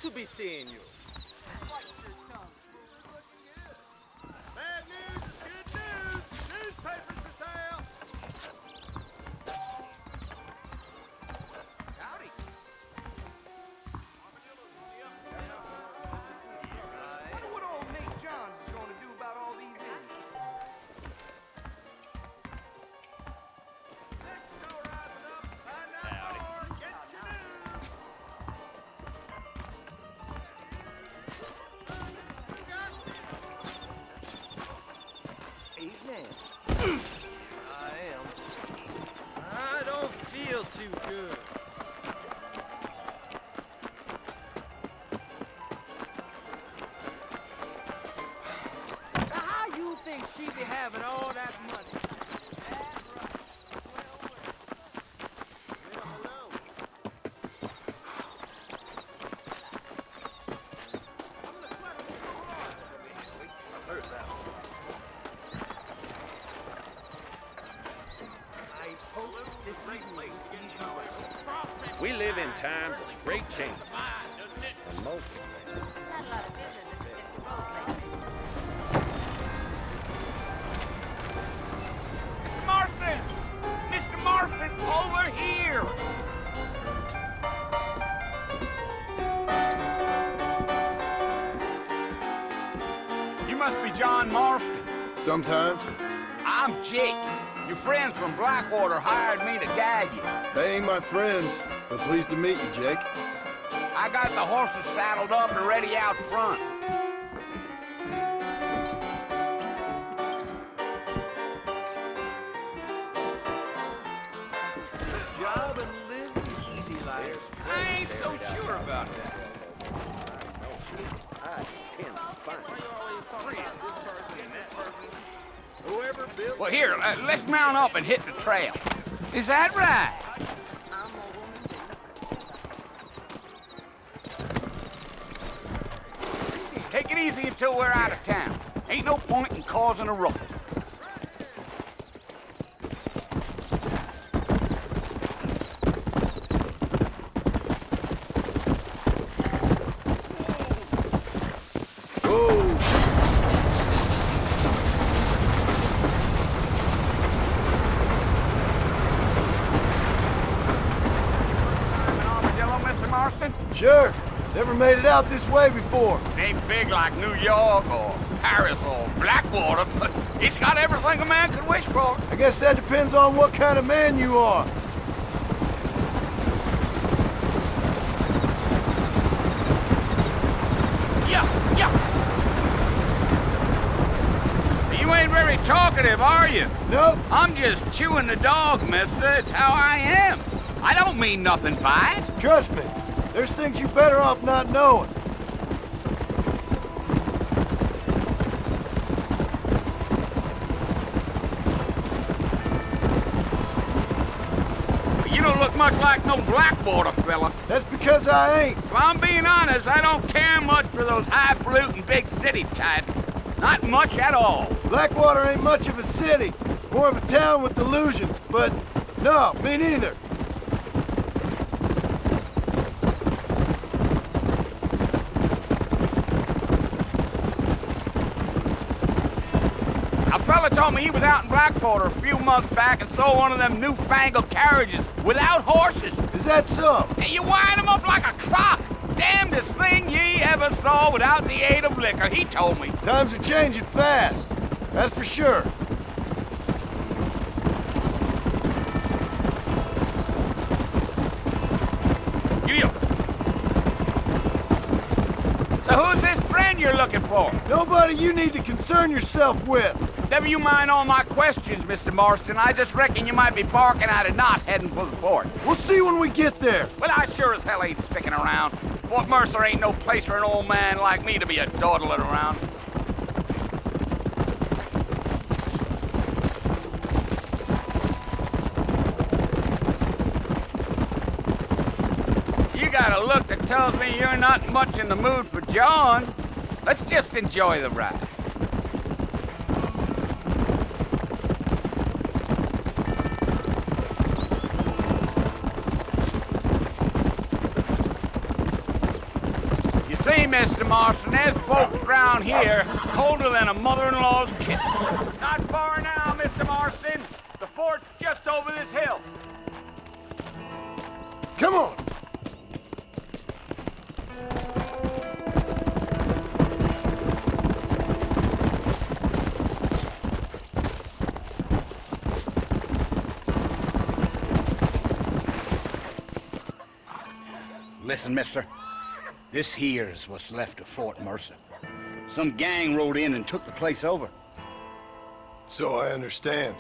to be seeing you. Bad news is good news. Newspapers for sale. Howdy. I wonder what old Nate Johns is going to do about all these Indians. Let's go rising up, find out more, get your news. Evening. I am. I don't feel too good. Now, how you think she be having all that money? That's right. We live in times of great change. And most of them. Not a lot of business at the Dixie Road lately. Mr. Marston! Mr. Marston, over here! You must be John Marston. Sometimes. I'm Jake. Your friends from Blackwater hired me to guide you. They ain't my friends, but pleased to meet you, Jake. I got the horses saddled up and ready out front. Job and live easy life. I ain't so sure about that. I tend to find. Whoever built Well, here, let's mount up and hit the trail. Is that right? Take it easy until we're out of town. Ain't no point in causing a ruckus. Armadillo, Mr. Marston? Sure. Never made it out this way before. It ain't big like New York or Paris or Blackwater, but it's got everything a man could wish for. I guess that depends on what kind of man you are. Yeah. You ain't very talkative, are you? Nope. I'm just chewing the dog, mister. It's how I am. I don't mean nothing by it. Trust me. There's things you're better off not knowing. You don't look much like no Blackwater fella. That's because I ain't. If I'm being honest, I don't care much for those highfalutin big city types. Not much at all. Blackwater ain't much of a city. More of a town with delusions, but no, me neither. A fella told me he was out in Blackwater a few months back and saw one of them newfangled carriages without horses. Is that so? And you wind them up like a clock. Damnedest thing ye ever saw without the aid of liquor, he told me. Times are changing fast. That's for sure. Giddy up. So who's this friend you're looking for? Nobody you need to concern yourself with. Never you mind all my questions, Mr. Marston. I just reckon you might be barking out a knot heading for the fort. We'll see when we get there. Well, I sure as hell ain't sticking around. Fort Mercer ain't no place for an old man like me to be a dawdling around. You got a look that tells me you're not much in the mood for John. Let's just enjoy the ride. Mr. Marston, there's folks around here colder than a mother-in-law's kiss. Not far now, Mr. Marston. The fort's just over this hill. Come on! Listen, mister. This here's what's left of Fort Mercer. Some gang rode in and took the place over. So I understand.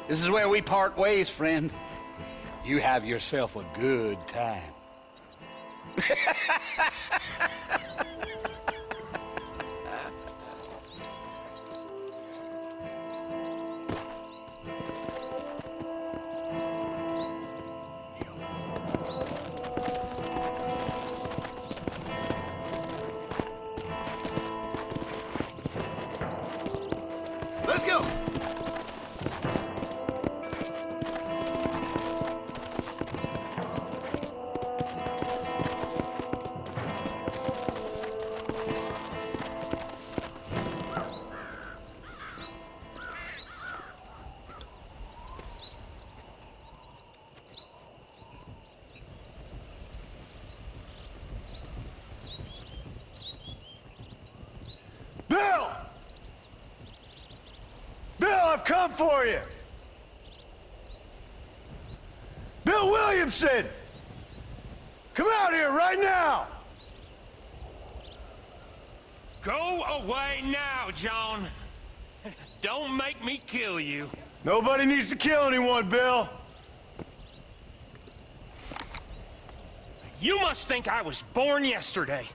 This is where we part ways, friend. You have yourself a good time. Let's go! Bill! Bill, I've come for you! Bill Williamson! Come out here right now! Go away now, John. Don't make me kill you. Nobody needs to kill anyone, Bill. You must think I was born yesterday.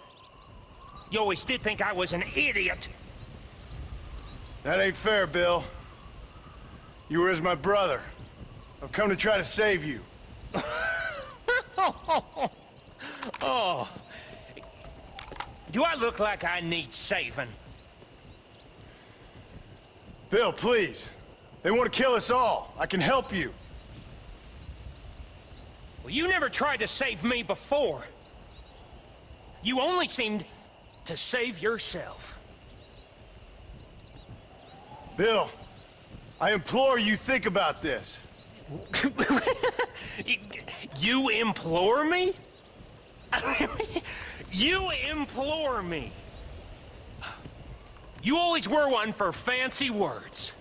You always did think I was an idiot. That ain't fair, Bill. You were as my brother. I've come to try to save you. Oh. Do I look like I need saving? Bill, please. They want to kill us all. I can help you. Well, you never tried to save me before. You only seemed to save yourself. Bill, I implore you think about this. You implore me? You implore me? You always were one for fancy words.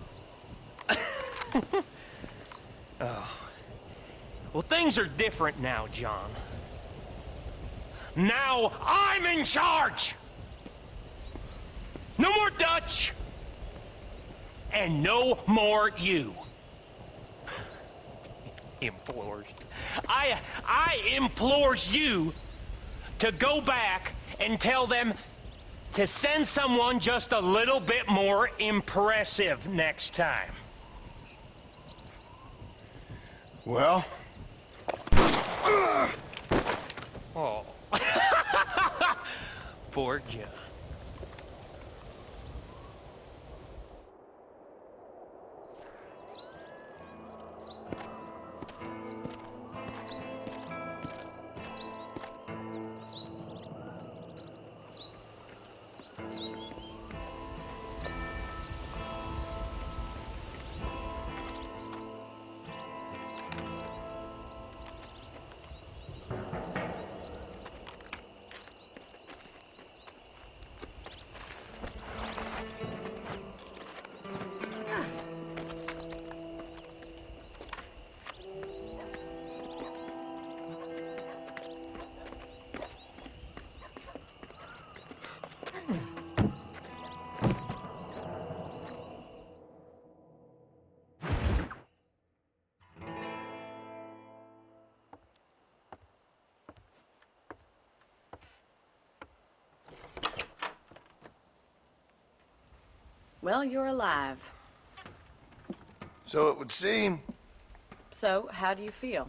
Oh. Well, things are different now, John. Now I'm in charge! No more Dutch! And no more you. Implores. I implores you to go back and tell them to send someone just a little bit more impressive next time. Well? Oh. Poor John. Well, you're alive. So it would seem. So, how do you feel?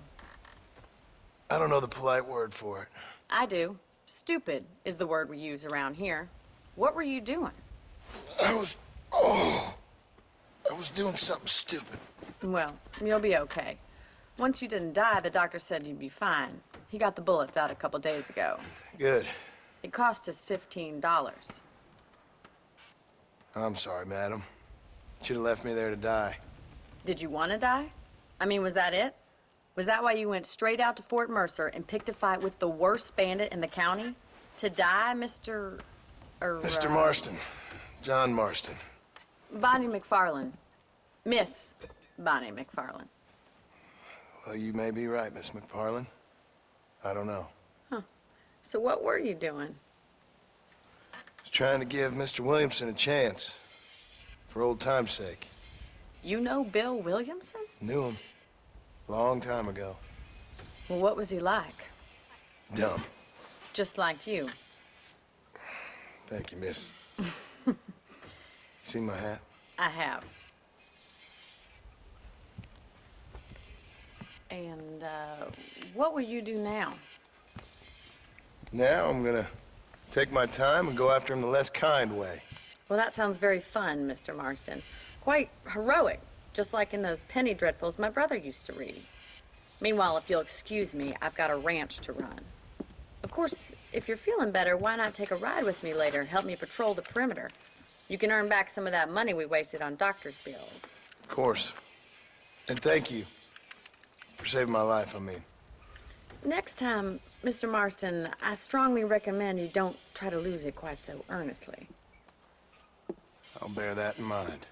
I don't know the polite word for it. I do. Stupid is the word we use around here. What were you doing? I was doing something stupid. Well, you'll be okay. Once you didn't die, the doctor said you'd be fine. He got the bullets out a couple days ago. Good. It cost us $15. I'm sorry, madam. Should have left me there to die. Did you want to die? I mean, was that it? Was that why you went straight out to Fort Mercer and picked a fight with the worst bandit in the county? To die, Mr. Mr. Marston. John Marston. Bonnie McFarland. Miss Bonnie McFarland. Well, you may be right, Miss McFarland. I don't know. So what were you doing? I was trying to give Mr. Williamson a chance. For old time's sake. You know Bill Williamson? Knew him. Long time ago. Well, what was he like? Dumb. Just like you. Thank you, miss. You see my hat? I have. And, what will you do now? Now I'm gonna take my time and go after him the less kind way. Well, that sounds very fun, Mr. Marston. Quite heroic, just like in those penny dreadfuls my brother used to read. Meanwhile, if you'll excuse me, I've got a ranch to run. Of course, if you're feeling better, why not take a ride with me later? Help me patrol the perimeter. You can earn back some of that money we wasted on doctor's bills. Of course. And thank you for saving my life, I mean. Next time, Mr. Marston, I strongly recommend you don't try to lose it quite so earnestly. I'll bear that in mind.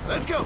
Let's go!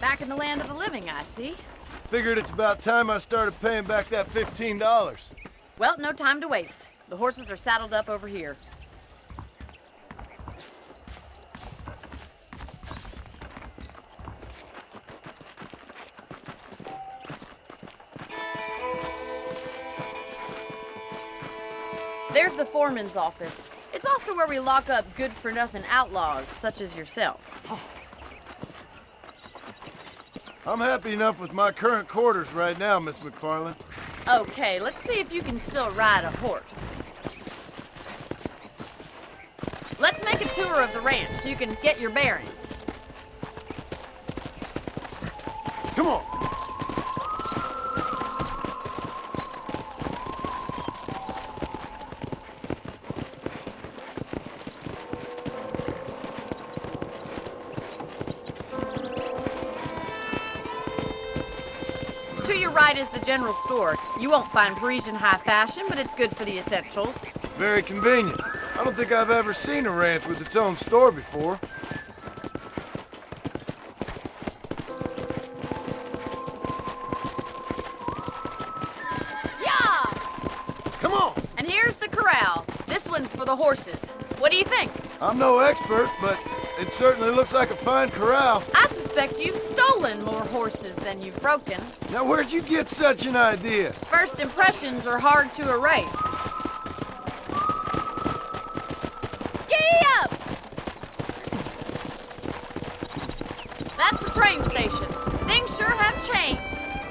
Back in the land of the living, I see. Figured it's about time I started paying back that $15. Well, no time to waste. The horses are saddled up over here. There's the foreman's office. It's also where we lock up good-for-nothing outlaws, such as yourself. I'm happy enough with my current quarters right now, Miss McFarland. Okay, let's see if you can still ride a horse. Let's make a tour of the ranch so you can get your bearings. Come on. right is the general store. You won't find Parisian high fashion, but it's good for the essentials. Very convenient. I don't think I've ever seen a ranch with its own store before. Yeah! Come on! And here's the corral. This one's for the horses. What do you think? I'm no expert, but it certainly looks like a fine corral. I suspect you've stolen more horses than you've broken. Now, where'd you get such an idea? First impressions are hard to erase. Giddy up! That's the train station. Things sure have changed.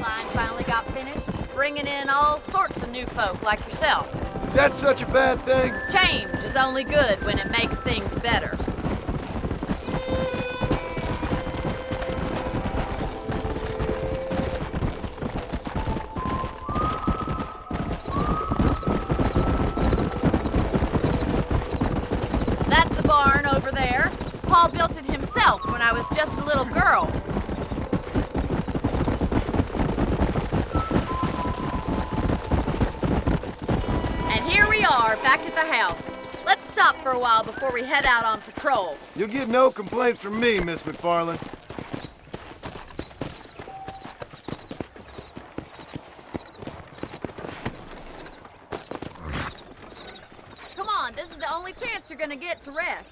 Line finally got finished, bringing in all sorts of new folk like yourself. Is that such a bad thing? Change is only good when it makes things better. That's the barn over there. Paul built it himself when I was just a little girl. And here we are, back at the house. Let's stop for a while before we head out on patrol. You'll get no complaints from me, Miss McFarland. Come on, this is the only chance you're gonna get to rest.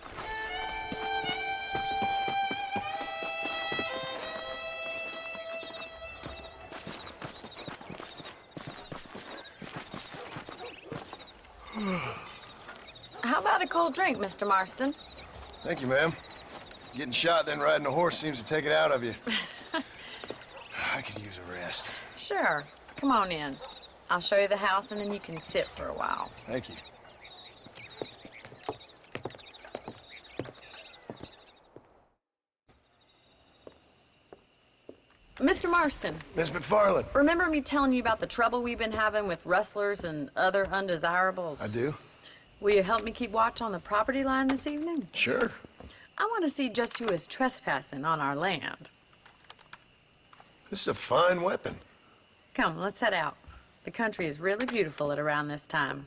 How about a cold drink, Mr. Marston? Thank you, ma'am. Getting shot, then riding a horse seems to take it out of you. I could use a rest. Sure. Come on in. I'll show you the house and then you can sit for a while. Thank you. Mr. Marston, Miss McFarland. remember me telling you about the trouble we've been having with rustlers and other undesirables? I do? Will you help me keep watch on the property line this evening? Sure. I want to see just who is trespassing on our land. This is a fine weapon. Come, let's head out. The country is really beautiful at around this time.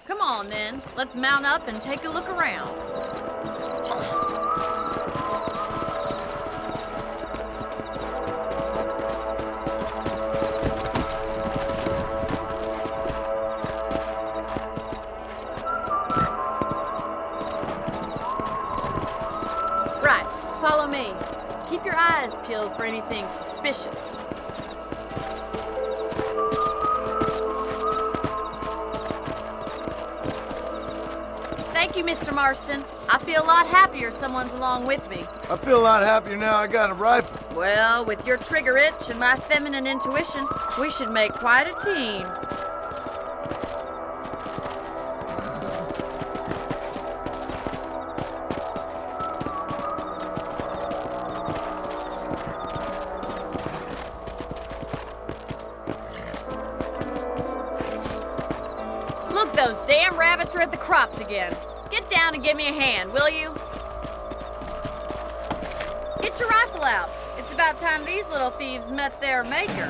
Come on, then. Let's mount up and take a look around. Right, follow me. Keep your eyes peeled for anything suspicious. Thank you, Mr. Marston. I feel a lot happier someone's along with me. I feel a lot happier now I got a rifle. Well, with your trigger itch and my feminine intuition, we should make quite a team. Look, those damn rabbits are at the crops again. Get down and give me a hand, will you? Get your rifle out. It's about time these little thieves met their maker.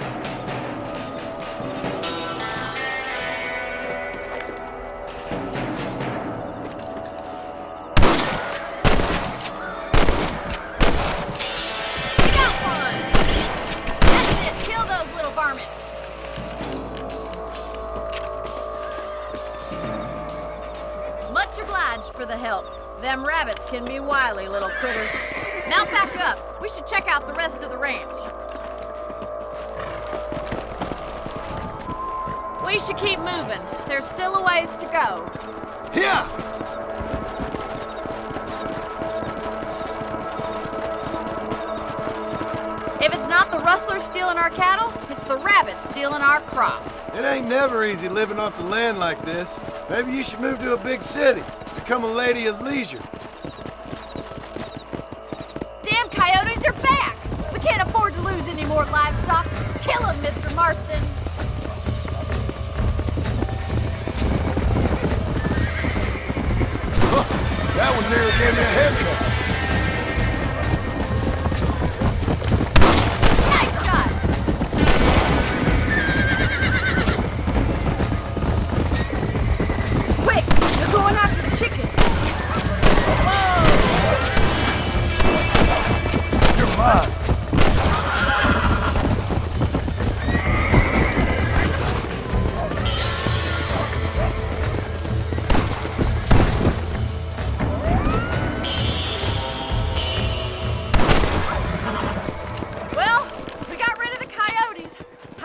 We got one! That's it, kill those little varmints. Much obliged for the help. Them rabbits can be wily little critters. Mount back up. We should check out the rest of the ranch. We should keep moving. There's still a ways to go. Here! If it's not the rustlers stealing our cattle, it's the rabbits stealing our crops. It ain't never easy living off the land like this. Maybe you should move to a big city. Become a lady of leisure. Damn coyotes are back! We can't afford to lose any more livestock. Kill them, Mr. Marston. That one nearly gave me a head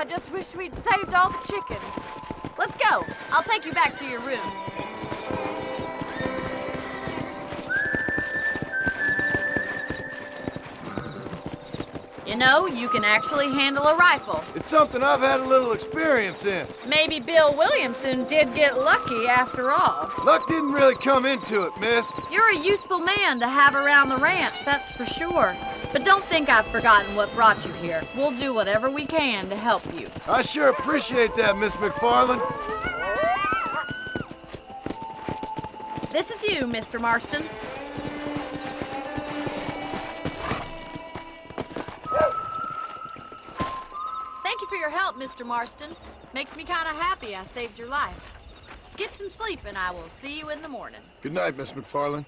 I just wish we'd saved all the chickens. Let's go. I'll take you back to your room. You know, you can actually handle a rifle. It's something I've had a little experience in. Maybe Bill Williamson did get lucky after all. Luck didn't really come into it, miss. You're a useful man to have around the ranch, that's for sure. But don't think I've forgotten what brought you here. We'll do whatever we can to help you. I sure appreciate that, Miss McFarland. This is you, Mr. Marston. Thank you for your help, Mr. Marston. Makes me kind of happy I saved your life. Get some sleep and I will see you in the morning. Good night, Miss McFarland.